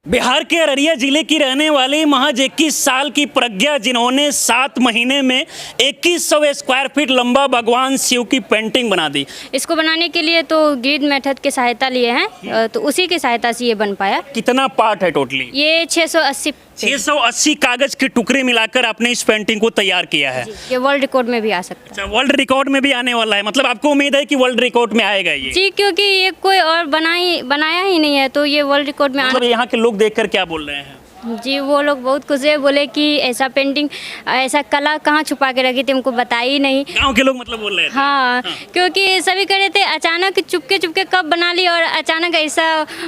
बिहार के अररिया जिले की रहने वाली महज 21 साल की प्रज्ञा, जिन्होंने 7 महीने में 2100 स्क्वायर फीट लंबा भगवान शिव की पेंटिंग बना दी। इसको बनाने के लिए तो ग्रिड मेथड की सहायता लिए हैं, तो उसी की सहायता से ये बन पाया। कितना पार्ट है टोटली? ये 680 कागज के टुकड़े मिलाकर आपने इस पेंटिंग को तैयार किया है। ये वर्ल्ड रिकॉर्ड में भी आ सकता है। अच्छा, वर्ल्ड रिकॉर्ड में भी आने वाला है? मतलब आपको उम्मीद है कि वर्ल्ड रिकॉर्ड में आएगा ये? जी, क्योंकि ये कोई और बनाया ही नहीं है, तो ये वर्ल्ड रिकॉर्ड में मतलब यहाँ के लोग देखकर क्या बोल रहे हैं? जी, वो लोग बहुत खुश है, बोले कि ऐसा पेंटिंग, ऐसा कला कहाँ छुपा के रखी थी, हमको बताई नहीं। गांव के लोग मतलब बोल रहे थे? हाँ, क्योंकि सभी कह रहे थे अचानक चुपके चुपके कब बना ली और अचानक ऐसा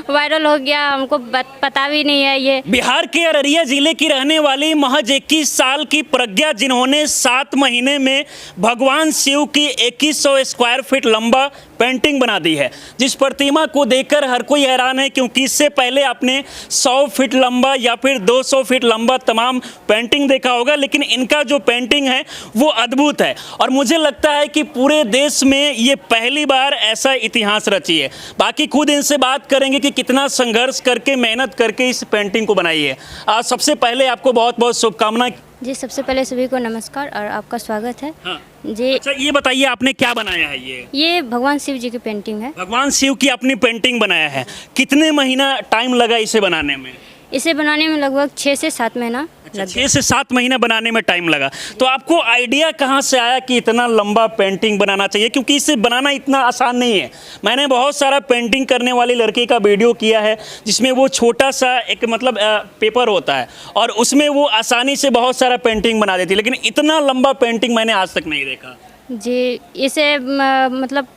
वायरल हो गया, हमको पता भी नहीं है। ये बिहार के अररिया जिले की रहने वाली महज 21 साल की प्रज्ञा, जिन्होंने 7 महीने में भगवान शिव की 2100 स्क्वायर फीट लंबा पेंटिंग बना दी है, जिस प्रतिमा को देखकर हर कोई हैरान है, क्योंकि इससे पहले आपने 100 फीट लंबा या फिर 200 फीट लंबा तमाम पेंटिंग देखा होगा, लेकिन इनका जो पेंटिंग है वो अद्भुत है। और मुझे लगता है कि पूरे देश में ये पहली बार ऐसा इतिहास रची है। बाकी खुद इनसे बात करेंगे कि कितना संघर्ष करके, मेहनत करके इस पेंटिंग को बनाई है। सबसे पहले आपको बहुत बहुत शुभकामनाएं। जी, सबसे पहले सभी को नमस्कार और आपका स्वागत है। हाँ। जी, अच्छा, ये बताइए आपने क्या बनाया है? ये भगवान शिव जी की पेंटिंग है। भगवान शिव की अपनी पेंटिंग बनाया है। कितने महीना टाइम लगा इसे बनाने में? इसे बनाने में लगभग 6 से 7 महीना अच्छा, 6 से 7 महीना बनाने में टाइम लगा। तो आपको आइडिया कहाँ से आया कि इतना लंबा पेंटिंग बनाना चाहिए? क्योंकि इसे बनाना इतना आसान नहीं है। मैंने बहुत सारा पेंटिंग करने वाली लड़की का वीडियो किया है, जिसमें वो छोटा सा एक मतलब पेपर होता है और उसमें वो आसानी से बहुत सारा पेंटिंग बना देती है, लेकिन इतना लंबा पेंटिंग मैंने आज तक नहीं देखा। जी, इसे मतलब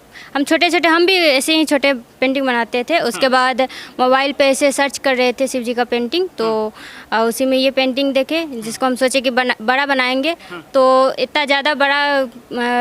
हम भी ऐसे ही छोटे पेंटिंग बनाते थे। उसके बाद मोबाइल पे ऐसे सर्च कर रहे थे शिव जी का पेंटिंग, तो उसी में ये पेंटिंग देखे, जिसको हम सोचे कि बड़ा बनाएंगे। तो इतना ज़्यादा बड़ा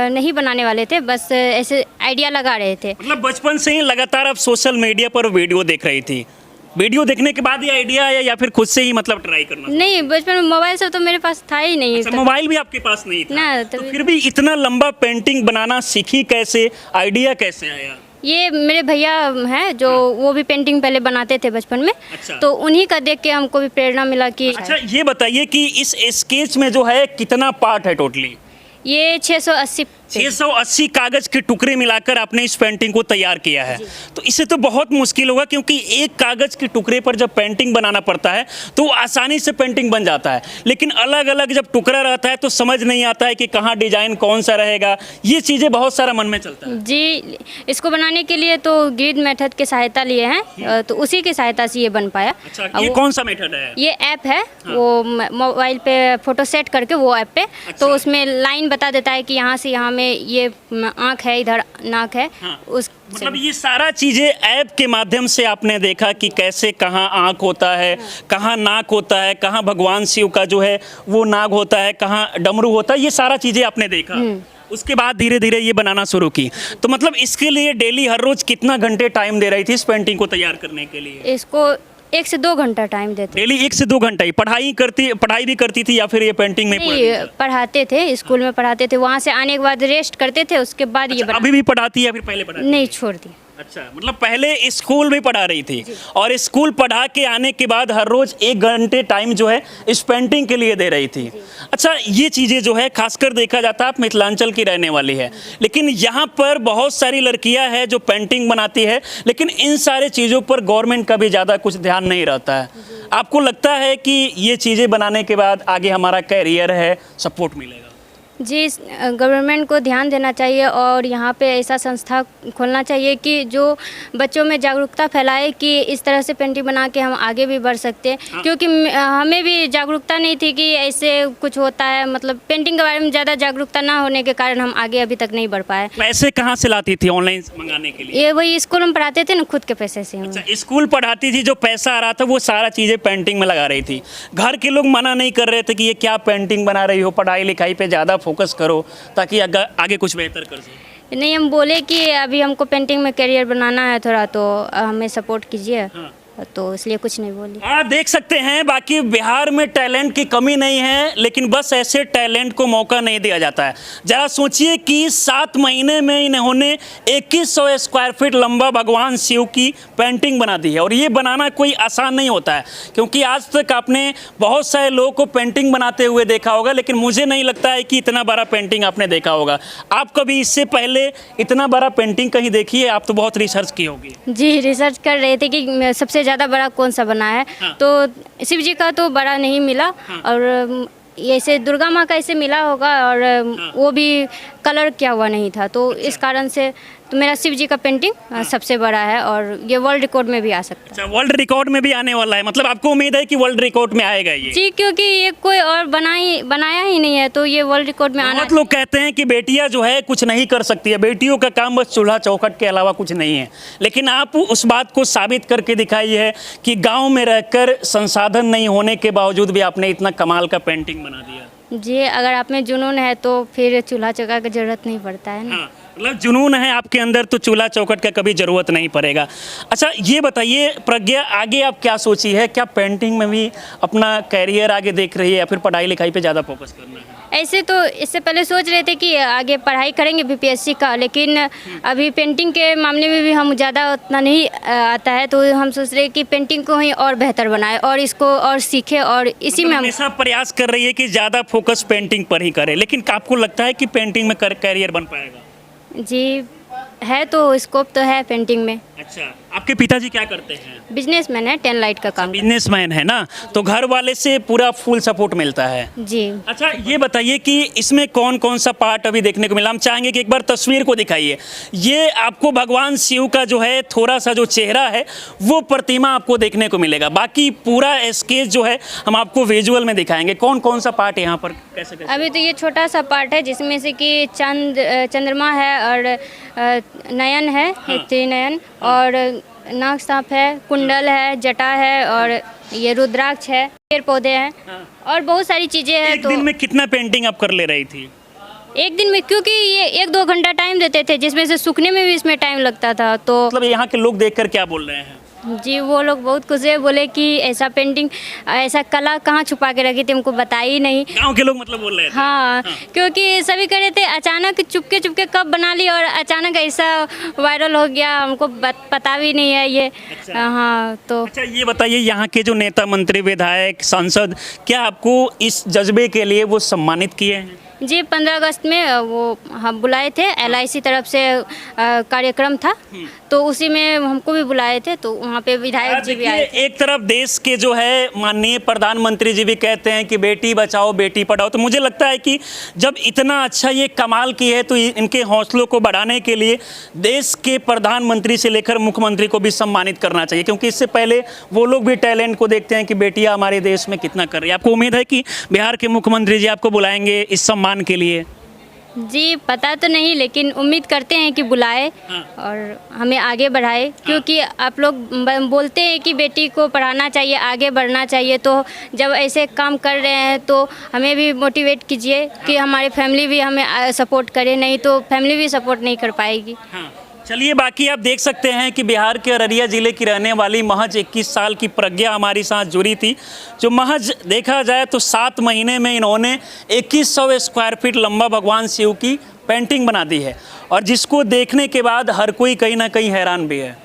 नहीं बनाने वाले थे, बस ऐसे आइडिया लगा रहे थे। मतलब बचपन से ही लगातार आप सोशल मीडिया पर वीडियो देख रही थी? वीडियो देखने के बाद ये आइडिया आया या फिर खुद से ही मतलब ट्राई करना? नहीं, बचपन में मोबाइल सब तो मेरे पास था ही नहीं। अच्छा, मोबाइल भी आपके पास नहीं था ना, तो फिर भी इतना लंबा पेंटिंग बनाना सीखी कैसे? आइडिया कैसे आया? ये मेरे भैया हैं जो वो भी पेंटिंग पहले बनाते थे बचपन में। अच्छा। तो उन्हीं का देख के हमको भी प्रेरणा मिला कि अच्छा, ये बताइए कि इस स्केच में जो है कितना पार्ट है टोटली? ये 680 कागज के टुकड़े मिलाकर आपने इस पेंटिंग को तैयार किया है। तो इसे तो बहुत मुश्किल होगा, क्योंकि एक कागज के टुकड़े पर जब पेंटिंग बनाना पड़ता है तो आसानी से पेंटिंग बन जाता है, लेकिन अलग अलग जब टुकड़ा रहता है तो समझ नहीं आता है कि कहाँ डिजाइन कौन सा रहेगा। ये चीज़ें बहुत सारा मन में चलता है। जी, इसको बनाने के लिए तो ग्रिड मेथड की सहायता लिए हैं, तो उसी की सहायता से ये बन पाया। अच्छा, ये कौन सा मेथड है? ये ऐप है। हाँ। वो मोबाइल पे फोटो सेट करके वो ऐप पे। अच्छा। तो उसमें लाइन बता देता है कि यहाँ से यहाँ में ये आँख है, इधर नाक है। हाँ। उस मतलब ये सारा चीज़ें ऐप के माध्यम से आपने देखा कि कैसे कहाँ आँख होता है। हाँ। कहाँ नाक होता है, कहाँ भगवान शिव का जो है वो नाग होता है, कहाँ डमरू होता है, ये सारा चीज़ें आपने देखा। उसके बाद धीरे धीरे ये बनाना शुरू की। तो मतलब इसके लिए डेली हर रोज कितना घंटे टाइम दे रही थी इस पेंटिंग को तैयार करने के लिए? इसको 1 से 2 घंटा टाइम देते। डेली 1 से 2 घंटा ही? पढ़ाई भी करती थी या फिर ये पेंटिंग में? नहीं, पढ़ाते थे, स्कूल में पढ़ाते थे। वहाँ से आने के बाद रेस्ट करते थे, उसके बाद ये अभी भी पढ़ाती है या फिर पहले पढ़ाती? नहीं, छोड़ दी। अच्छा, मतलब पहले स्कूल में पढ़ा रही थी और स्कूल पढ़ा के आने के बाद हर रोज 1 घंटे टाइम जो है इस पेंटिंग के लिए दे रही थी। अच्छा, ये चीज़ें जो है खासकर देखा जाता है, आप मिथिलांचल की रहने वाली है, लेकिन यहाँ पर बहुत सारी लड़कियाँ हैं जो पेंटिंग बनाती है, लेकिन इन सारे चीज़ों पर गवर्नमेंट का भी ज़्यादा कुछ ध्यान नहीं रहता है। आपको लगता है कि ये चीज़ें बनाने के बाद आगे हमारा कैरियर है, सपोर्ट मिलेगा? जी, गवर्नमेंट को ध्यान देना चाहिए और यहाँ पे ऐसा संस्था खोलना चाहिए कि जो बच्चों में जागरूकता फैलाए कि इस तरह से पेंटिंग बना के हम आगे भी बढ़ सकते हैं। हाँ। क्योंकि हमें भी जागरूकता नहीं थी कि ऐसे कुछ होता है, मतलब पेंटिंग के बारे में ज़्यादा जागरूकता ना होने के कारण हम आगे अभी तक नहीं बढ़ पाए। पैसे कहाँ से लाती थी ऑनलाइन मंगाने के लिए? ये वही स्कूल में पढ़ाते थे ना, खुद के पैसे से। अच्छा, स्कूल पढ़ाती थी, जो पैसा आ रहा था वो सारा चीज़ें पेंटिंग में लगा रही थी। घर के लोग मना नहीं कर रहे थे कि ये क्या पेंटिंग बना रही हो, पढ़ाई लिखाई पे ज़्यादा फोकस करो ताकि आगे कुछ बेहतर कर सके? नहीं, हम बोले कि अभी हमको पेंटिंग में करियर बनाना है थोड़ा, तो हमें सपोर्ट कीजिए। हाँ। तो इसलिए कुछ नहीं बोली। आप देख सकते हैं, बाकी बिहार में टैलेंट की कमी नहीं है, लेकिन बस ऐसे टैलेंट को मौका नहीं दिया जाता है। जरा सोचिए कि 7 महीने में इन्होंने 2100 स्क्वायर फीट लंबा भगवान शिव की पेंटिंग बना दी है। और ये बनाना कोई आसान नहीं होता है, क्योंकि आज तक आपने बहुत सारे लोगों को पेंटिंग बनाते हुए देखा होगा, लेकिन मुझे नहीं लगता है कि इतना बड़ा पेंटिंग आपने देखा होगा। आप कभी इससे पहले इतना बड़ा पेंटिंग कहीं देखी है? आप तो बहुत रिसर्च की होगी। जी, रिसर्च कर रहे थे कि सबसे ज़्यादा बड़ा कौन सा बना है। हाँ। तो शिव जी का तो बड़ा नहीं मिला। हाँ। और ऐसे दुर्गा माँ का ऐसे मिला होगा, और वो भी कलर किया हुआ नहीं था। तो इस कारण से तो मेरा शिव जी का पेंटिंग सबसे बड़ा है, और ये वर्ल्ड रिकॉर्ड में भी आ सकता है। अच्छा, वर्ल्ड रिकॉर्ड में भी आने वाला है? मतलब आपको उम्मीद है कि वर्ल्ड रिकॉर्ड में आएगा ये? जी, क्योंकि ये कोई और बनाया ही नहीं है, तो ये वर्ल्ड रिकॉर्ड में आना। बहुत लोग कहते हैं कि बेटियां जो है कुछ नहीं कर सकती है, बेटियों का काम बस चूल्हा चौखट के अलावा कुछ नहीं है। लेकिन आप उस बात को साबित करके दिखाई है कि गांव में रहकर संसाधन नहीं होने के बावजूद भी आपने इतना कमाल का पेंटिंग बना दिया। जी, अगर आप में जुनून है तो फिर चूल्हा चौका की जरूरत नहीं पड़ता है ना। हाँ, मतलब जुनून है आपके अंदर तो चूल्हा चौखट का कभी ज़रूरत नहीं पड़ेगा। अच्छा, ये बताइए प्रज्ञा, आगे आप क्या सोची है? क्या पेंटिंग में भी अपना कैरियर आगे देख रही है, या फिर पढ़ाई लिखाई पे ज़्यादा फोकस करना है? ऐसे तो इससे पहले सोच रहे थे कि आगे पढ़ाई करेंगे बीपीएससी का, लेकिन अभी पेंटिंग के मामले में भी हम ज़्यादा उतना नहीं आता है, तो हम सोच रहे हैं कि पेंटिंग को ही और बेहतर बनाए और इसको और सीखे, और इसी में हम हमेशा प्रयास कर रही है कि ज़्यादा फोकस पेंटिंग पर ही करे। लेकिन आपको लगता है कि पेंटिंग में कैरियर बन पाएगा? जी, है तो स्कोप तो है पेंटिंग में। अच्छा, आपके पिताजी क्या करते हैं? बिजनेसमैन है, 10 लाइट का काम। बिजनेसमैन है ना, तो घर वाले से पूरा फुल सपोर्ट मिलता है। जी। अच्छा, ये बताइए कि इसमें कौन कौन सा पार्ट अभी देखने को मिला? हम चाहेंगे कि एक बार तस्वीर को दिखाइए। ये आपको भगवान शिव का जो है थोड़ा सा जो चेहरा है वो प्रतिमा आपको देखने को मिलेगा, बाकी पूरा स्केच जो है हम आपको विजुअल में दिखाएंगे। कौन कौन सा पार्ट यहाँ पर कैसे कैसे? अभी तो ये छोटा सा पार्ट है, जिसमें से कि चंद्रमा है, और नयन है, त्रिनयन, और नाग सांप है, कुंडल है, जटा है, और ये रुद्राक्ष है, पेड़ पौधे हैं, और बहुत सारी चीज़ें हैं। एक तो दिन में कितना पेंटिंग आप कर ले रही थी? एक दिन में, क्योंकि ये 1-2 घंटा टाइम देते थे, जिसमें से सूखने में भी इसमें टाइम लगता था। तो मतलब यहाँ के लोग देखकर क्या बोल रहे हैं? जी, वो लोग बहुत खुश है, बोले कि ऐसा पेंटिंग, ऐसा कला कहाँ छुपा के रखी थी, हमको बताई ही नहीं। गांव के लोग मतलब बोल रहे थे? हाँ, क्योंकि सभी कह रहे थे अचानक चुपके चुपके कब बना ली, और अचानक ऐसा वायरल हो गया, हमको पता भी नहीं है ये। अच्छा। हाँ, तो अच्छा, ये बताइए यहाँ के जो नेता मंत्री विधायक सांसद, क्या आपको इस जज्बे के लिए वो सम्मानित किए हैं? जी, 15 अगस्त में वो हम बुलाए थे, LIC तरफ से कार्यक्रम था, तो उसी में हमको भी बुलाए थे, तो वहाँ पे विधायक जी भी आए थे। एक तरफ देश के जो है माननीय प्रधानमंत्री जी भी कहते हैं कि बेटी बचाओ बेटी पढ़ाओ, तो मुझे लगता है कि जब इतना अच्छा ये कमाल की है तो इनके हौसलों को बढ़ाने के लिए देश के प्रधानमंत्री से लेकर मुख्यमंत्री को भी सम्मानित करना चाहिए, क्योंकि इससे पहले वो लोग भी टैलेंट को देखते हैं कि बेटियाँ हमारे देश में कितना कर रही है। आपको उम्मीद है कि बिहार के मुख्यमंत्री जी आपको बुलाएंगे इस सम्मान के लिए? जी, पता तो नहीं, लेकिन उम्मीद करते हैं कि बुलाए और हमें आगे बढ़ाए, क्योंकि आप लोग बोलते हैं कि बेटी को पढ़ाना चाहिए, आगे बढ़ना चाहिए, तो जब ऐसे काम कर रहे हैं तो हमें भी मोटिवेट कीजिए कि हमारी फैमिली भी हमें सपोर्ट करे, नहीं तो फैमिली भी सपोर्ट नहीं कर पाएगी। चलिए, बाकी आप देख सकते हैं कि बिहार के अररिया ज़िले की रहने वाली महज 21 साल की प्रज्ञा हमारे साथ जुड़ी थी, जो महज देखा जाए तो 7 महीने में इन्होंने 2100 स्क्वायर फीट लंबा भगवान शिव की पेंटिंग बना दी है, और जिसको देखने के बाद हर कोई कहीं ना कहीं हैरान भी है।